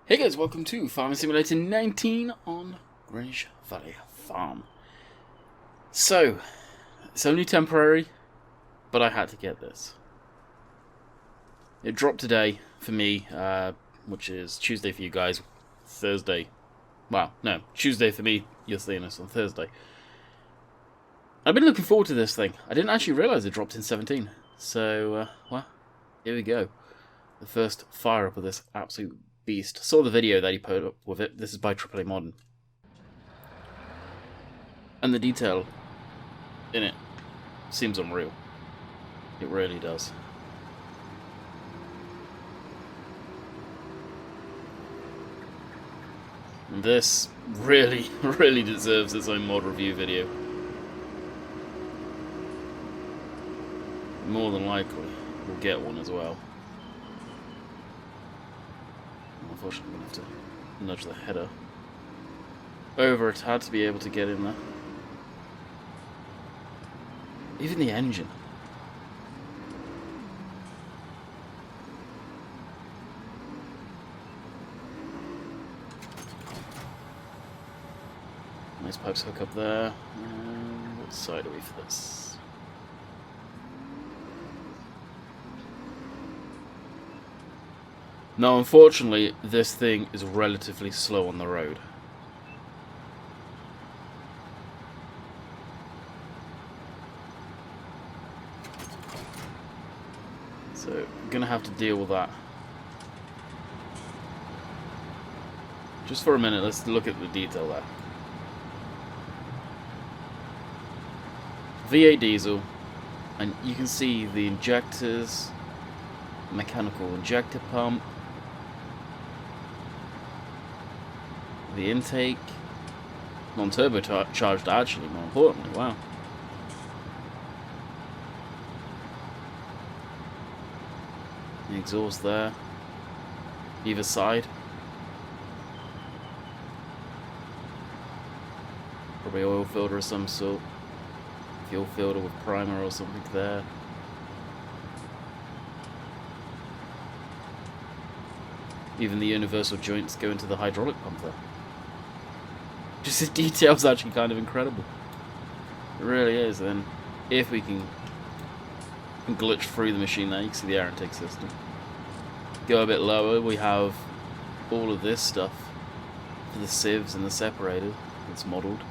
Hey guys, welcome to Farming Simulator 19 on Greenwich Valley Farm. So, it's only temporary, but I had to get this. It dropped today for me, which is Tuesday for you guys, Thursday. Well, no, Tuesday for me, you're seeing this on Thursday. I've been looking forward to this thing. I didn't actually realise it dropped in 17. So, well, here we go. The first fire up of this absolute beast. Saw the video that he put up with it. This is by AAA Modern. And the detail in it seems unreal. It really does. And this really, really deserves its own mod review video. More than likely, we'll get one as well. Unfortunately, I'm going to have to nudge the header over a tad to be able to get in there. Even the engine. Nice pipes hook up there. And what side are we for this? Now, unfortunately, this thing is relatively slow on the road. So, I'm going to have to deal with that. Just for a minute, let's look at the detail there. V8 diesel, and you can see the injectors, mechanical injector pump, the intake, non-turbocharged actually, more importantly, wow. The exhaust there, either side. Probably oil filter of some sort, fuel filter with primer or something there. Even the universal joints go into the hydraulic pump there. Just the detail's actually kind of incredible. It really is. And if we can glitch through the machine there, you can see the air intake system. Go a bit lower, we have all of this stuff for the sieves and the separator that's modelled.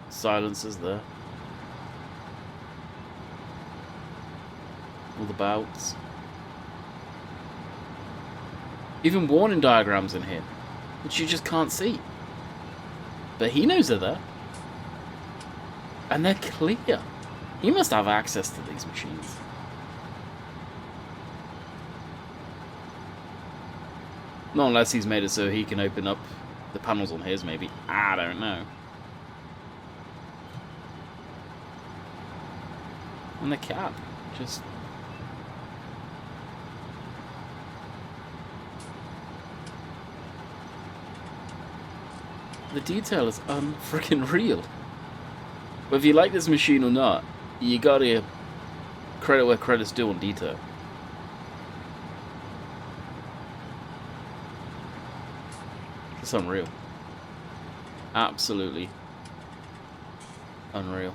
Silencers there. All the belts. Even warning diagrams in here, which you just can't see. But he knows they're there. And they're clear. He must have access to these machines. Not unless he's made it so he can open up the panels on his, maybe. I don't know. And the cab, just... the detail is unfreaking real. Whether you like this machine or not, you gotta credit where credit's due on detail. It's unreal. Absolutely unreal.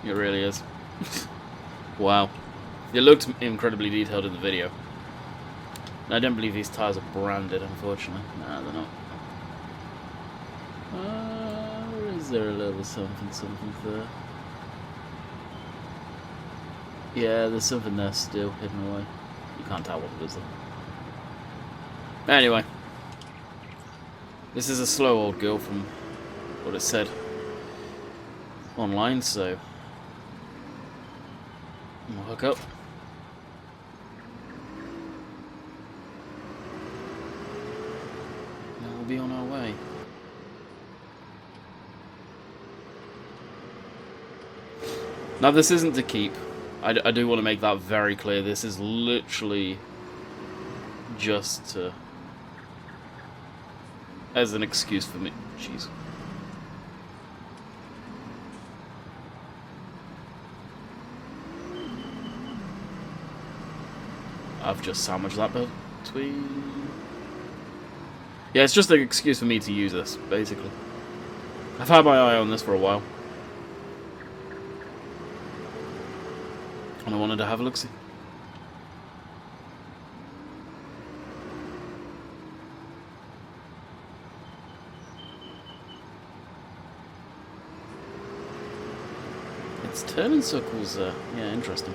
It really is. Wow. It looked incredibly detailed in the video. I don't believe these tires are branded, unfortunately. Nah, they're not. Or is there a little something there? Yeah, there's something there still hidden away. You can't tell what it is though. Anyway. This is a slow old girl from what it said online, so we'll hook up. Be on our way. Now this isn't to keep. I do want to make that very clear. This is literally just as an excuse for me. Jeez. I've just sandwiched that between... Yeah, it's just an excuse for me to use this, basically. I've had my eye on this for a while. And I wanted to have a look-see. It's turning circles, yeah, interesting.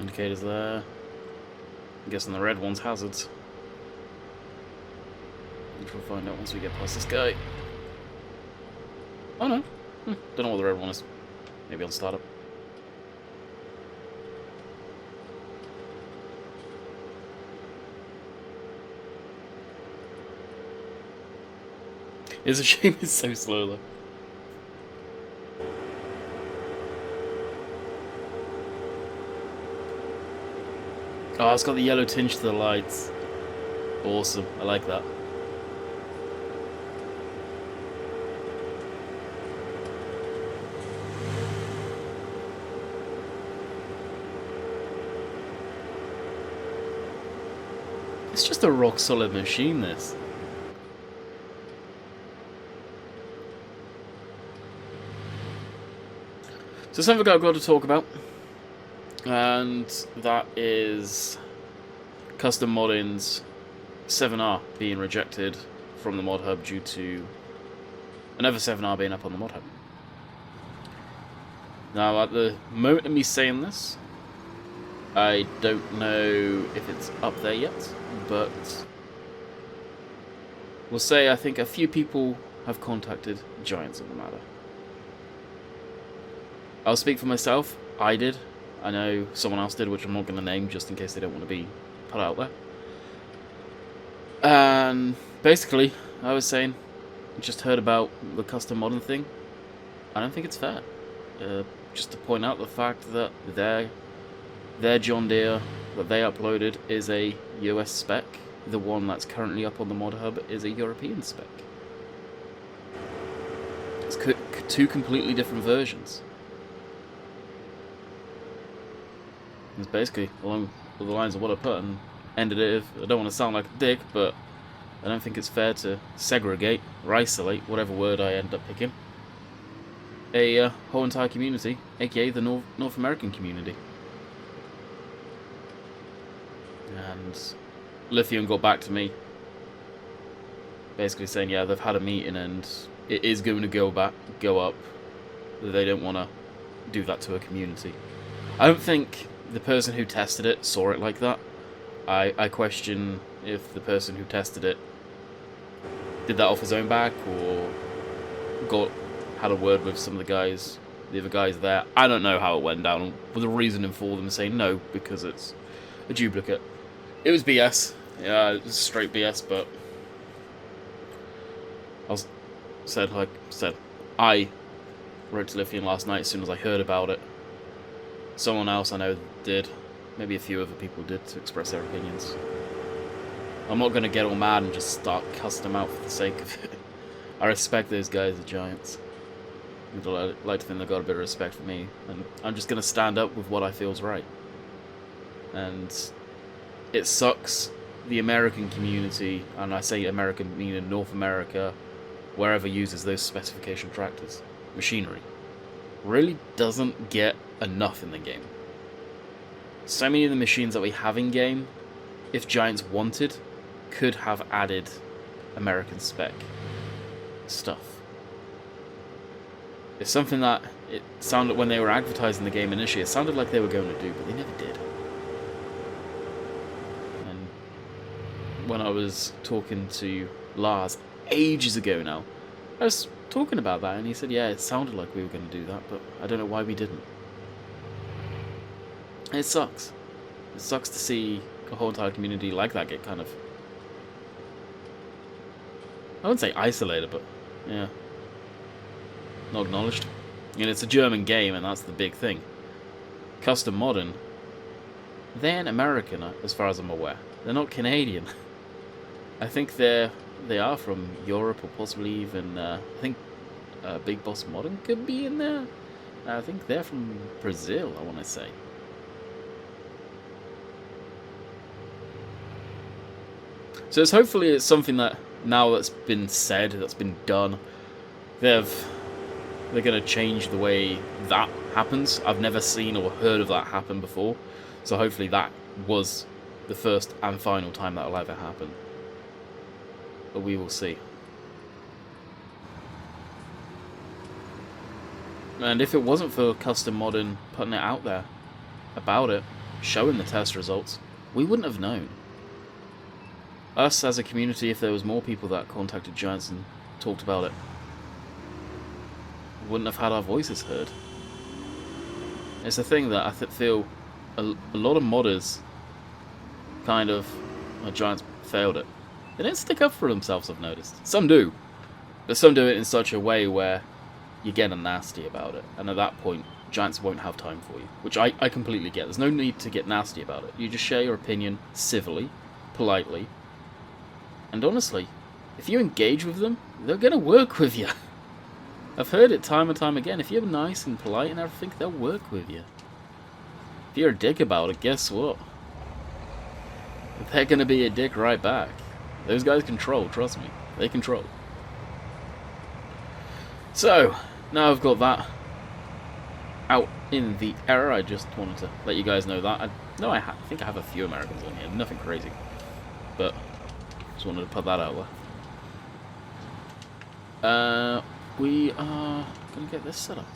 Indicators there. I'm guessing the red one's hazards. Which we'll find out once we get past this guy. Oh no. Don't know what the red one is. Maybe on startup. It's a shame it's so slow though. Oh, it's got the yellow tinge to the lights. Awesome. I like that. It's just a rock solid machine, this. So something I've got to talk about, and that is custom modding's 7R being rejected from the mod hub due to another 7R being up on the mod hub. Now, at the moment of me saying this, I don't know if it's up there yet, but we'll say I think a few people have contacted Giants on the matter. I'll speak for myself. I did. I know someone else did, which I'm not going to name just in case they don't want to be put out there. And basically, I was saying, just heard about the custom modding thing. I don't think it's fair. Just to point out the fact that their John Deere that they uploaded is a US spec. The one that's currently up on the mod hub is a European spec. It's two completely different versions. It's basically along the lines of what I put and ended it. I don't want to sound like a dick, but I don't think it's fair to segregate or isolate, whatever word I end up picking, a whole entire community, aka the North American community. And Lithium got back to me, basically saying, yeah, they've had a meeting and it is going to go up. They don't want to do that to a community. I don't think the person who tested it saw it like that. I question if the person who tested it did that off his own back or had a word with some of the other guys there. I don't know how it went down, with a reasoning for them saying no, because it's a duplicate. It was BS. Yeah, it was straight BS, but I wrote to Lithium last night as soon as I heard about it. Someone else I know did. Maybe a few other people did to express their opinions. I'm not going to get all mad and just start cussing them out for the sake of it. I respect those guys, the Giants. I'd like to think they've got a bit of respect for me. And I'm just going to stand up with what I feel is right. And it sucks the American community, and I say American meaning North America, wherever uses those specification tractors, machinery, really doesn't get enough in the game. So many of the machines that we have in game, if Giants wanted, could have added American spec stuff. It's something that it sounded, when they were advertising the game initially, it sounded like they were going to do, but they never did. And when I was talking to Lars ages ago now, I was talking about that, and he said, yeah, it sounded like we were going to do that, but I don't know why we didn't. And it sucks. It sucks to see a whole entire community like that get kind of, I wouldn't say isolated, but yeah, not acknowledged. And it's a German game, and that's the big thing. Custom Modern they're American, as far as I'm aware. They're not Canadian. I think they are from Europe, or possibly even, I think Big Boss Modern could be in there. I think they're from Brazil, I want to say. So hopefully it's something that, now that's been said, that's been done, they're going to change the way that happens. I've never seen or heard of that happen before. So hopefully that was the first and final time that will ever happen. But we will see. And if it wasn't for Custom Modern putting it out there about it, showing the test results, we wouldn't have known. Us as a community, if there was more people that contacted Giants and talked about it, wouldn't have had our voices heard. It's a thing that I feel a lot of modders kind of, Giants failed it. They didn't stick up for themselves, I've noticed. Some do, but some do it in such a way where you get nasty about it, and at that point, Giants won't have time for you, which I completely get. There's no need to get nasty about it. You just share your opinion civilly, politely, and honestly, if you engage with them, they're going to work with you. I've heard it time and time again. If you're nice and polite and everything, they'll work with you. If you're a dick about it, guess what? They're going to be a dick right back. Those guys control, trust me. They control. So, now I've got that out in the air, I just wanted to let you guys know that. I think I have a few Americans on here, nothing crazy. But, just wanted to put that out there. We are going to get this set up.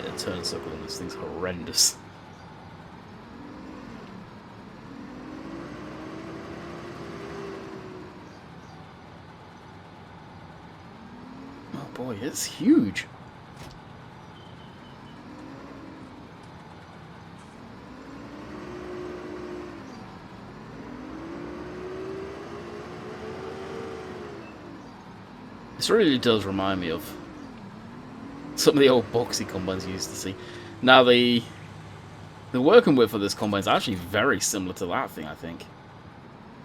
Yeah, turn circle on this thing's horrendous. Oh boy, it's huge. This really does remind me of some of the old boxy combines you used to see. Now the working width for this combine is actually very similar to that thing, I think.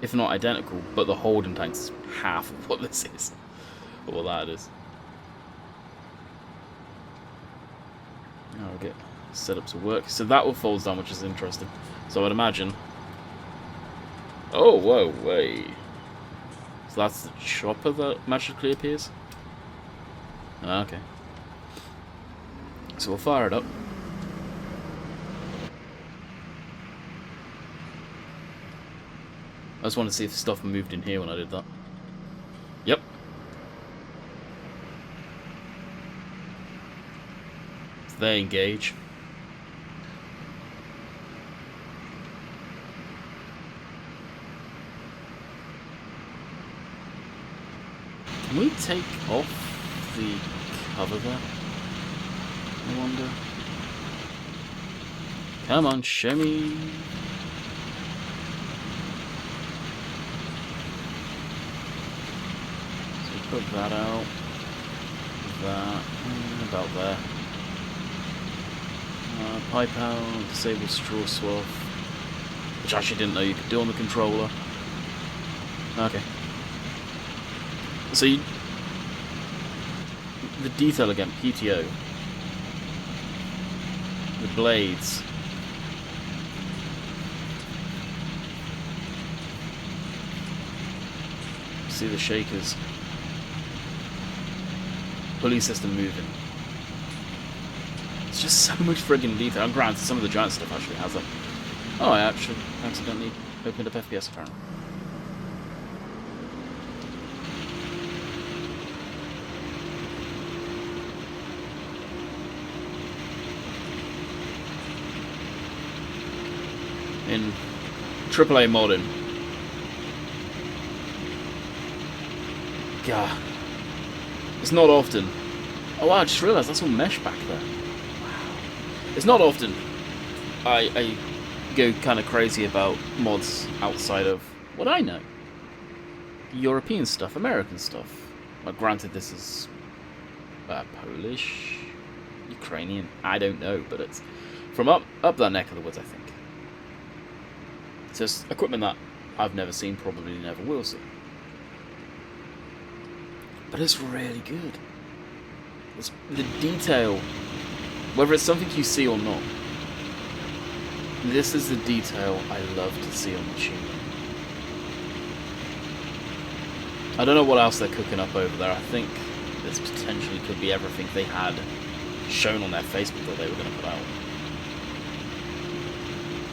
If not identical, but the holding tank's half of what this is. Or what that is. Now we'll get set up to work. So that will fold down, which is interesting. So I'd imagine... Oh, whoa, wait. So that's the chopper that magically appears? Okay. So we'll fire it up. I just wanted to see if stuff moved in here when I did that. Yep. So they engage. Can we take off the cover there? I wonder. Come on, show me. So we put that out. That. About there. Pipe out, disable straw swath. Which I actually didn't know you could do on the controller. Okay. So you, the detail again, PTO, the blades, see the shakers, pulley system moving. It's just so much friggin' detail. And granted, some of the giant stuff actually has them. Oh, I actually accidentally opened up FPS apparently. In AAA Modern. God. It's not often. Oh wow, I just realised that's all mesh back there. Wow. It's not often I go kind of crazy about mods outside of what I know. European stuff, American stuff. Well, granted this is Polish. Ukrainian. I don't know, but it's from up that neck of the woods, I think. It's just equipment that I've never seen, probably never will see. But it's really good. It's the detail, whether it's something you see or not. This is the detail I love to see on machine. I don't know what else they're cooking up over there. I think this potentially could be everything they had shown on their Facebook that they were going to put out.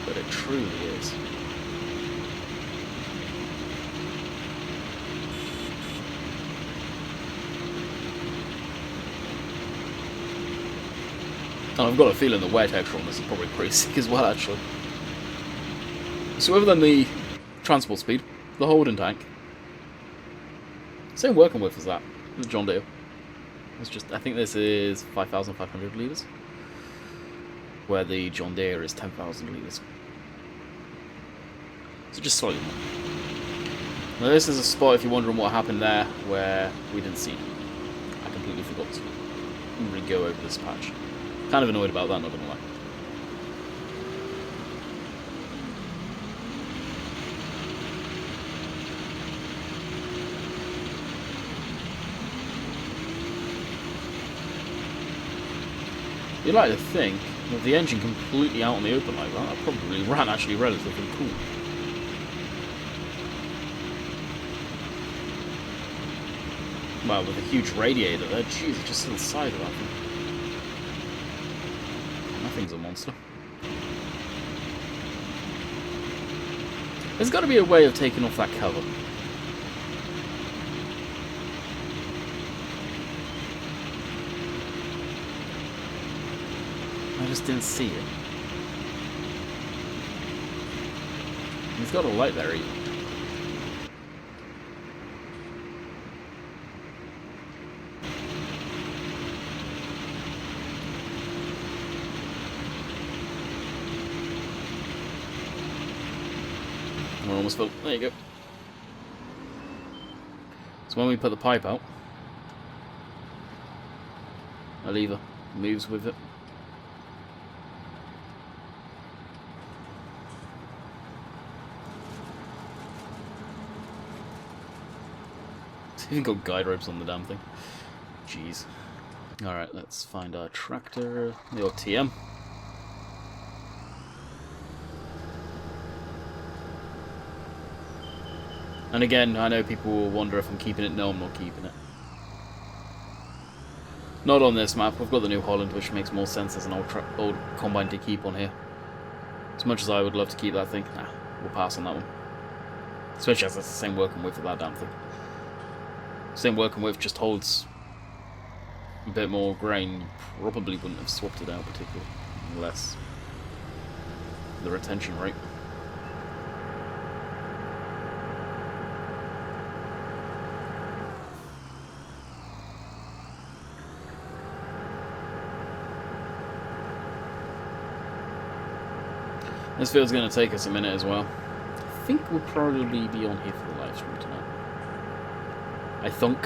But it truly is. And I've got a feeling the wear texture on this is probably pretty sick as well, actually. So other than the transport speed, the holding tank, same working width as that, the John Deere. It's just, I think this is 5,500 litres, where the John Deere is 10,000 litres. So just slightly more. Now this is a spot, if you're wondering what happened there, where we didn't see. I completely forgot to re-go over this patch. Kind of annoyed about that, not gonna lie. You'd like to think, with the engine completely out in the open like that, that probably ran actually relatively cool. Well, with a huge radiator there, jeez, it's just to the side of that thing. That thing's a monster. There's got to be a way of taking off that cover. I just didn't see it. He's got a light there even. We're almost full. There you go. So when we put the pipe out, a lever moves with it. It's even got guide ropes on the damn thing. Jeez. Alright, let's find our tractor, the old TM. And again, I know people will wonder if I'm keeping it. No, I'm not keeping it. Not on this map. We've got the New Holland, which makes more sense as an old combine to keep on here. As much as I would love to keep that thing, nah, we'll pass on that one. Especially as it's the same working width of that damn thing. Same working width, just holds a bit more grain. Probably wouldn't have swapped it out particularly, unless the retention rate. This field's going to take us a minute as well. I think we'll probably be on here for the live stream tonight. I think.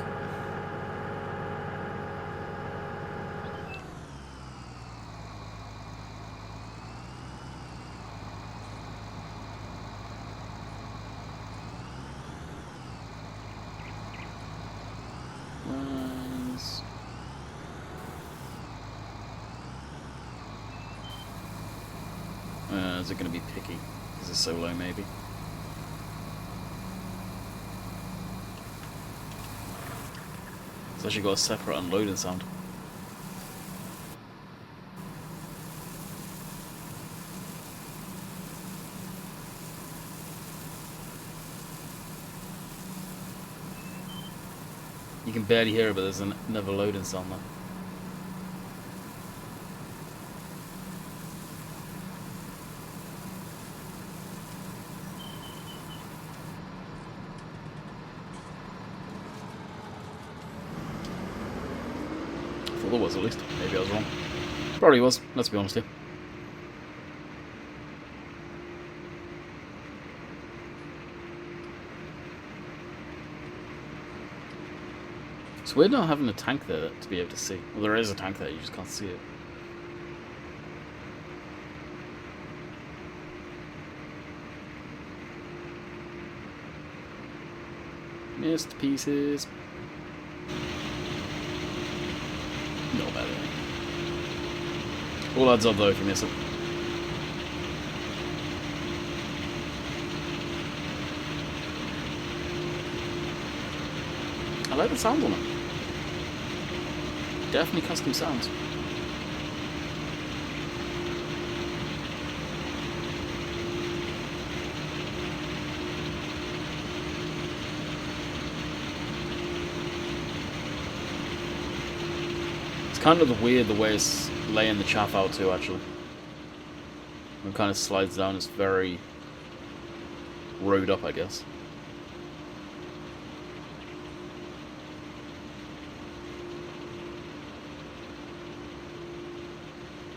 Is it going to be picky? Is it so low, maybe? It's actually got a separate unloading sound. You can barely hear it, but there's another loading sound there. There was, at least. Maybe I was wrong. Probably was, let's be honest here. It's weird not having a tank there to be able to see. Well, there is a tank there, you just can't see it. Missed pieces. Not bad. All odds up though if you miss it. I like the sound on it. Definitely custom sounds. It's kind of weird the way it's laying the chaff out too, actually. It kind of slides down, it's very rode up, I guess.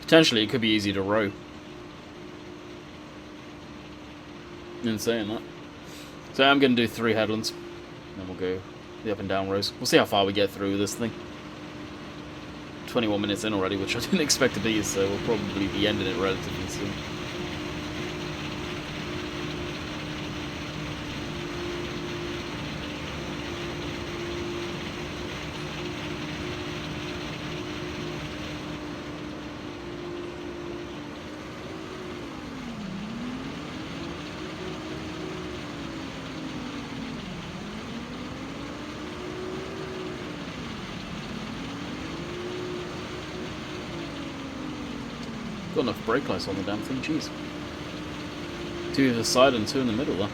Potentially, it could be easy to row. In saying that. So I'm going to do 3 headlands. Then we'll go the up and down rows. We'll see how far we get through this thing. 21 minutes in already, which I didn't expect to be, so we'll probably be ending it relatively soon. Got enough brake lights on the damn thing, jeez. 2 either side and 2 in the middle though.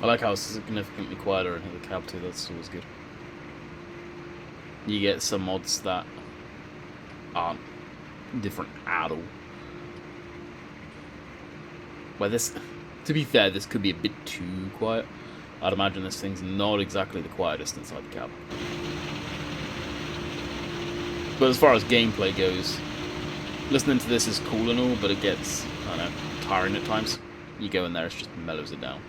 I like how it's significantly quieter in the cab too, that's always good. You get some mods that aren't different at all. Well, this, to be fair, this could be a bit too quiet. I'd imagine this thing's not exactly the quietest inside the cab. But as far as gameplay goes, listening to this is cool and all, but it gets, I don't know, tiring at times. You go in there, it just mellows it down.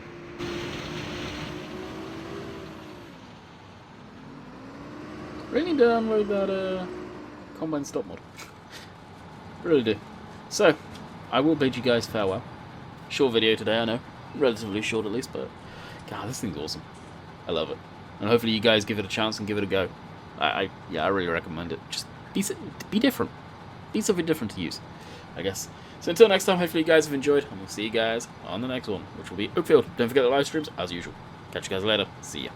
Really need to download that Combine Stop mod. Really do. So, I will bid you guys farewell. Short video today, I know. Relatively short at least, but God, this thing's awesome. I love it. And hopefully you guys give it a chance and give it a go. Yeah, I really recommend it. Just be different. Be something different to use, I guess. So until next time, hopefully you guys have enjoyed, and we'll see you guys on the next one, which will be Oakfield. Don't forget the live streams, as usual. Catch you guys later. See ya.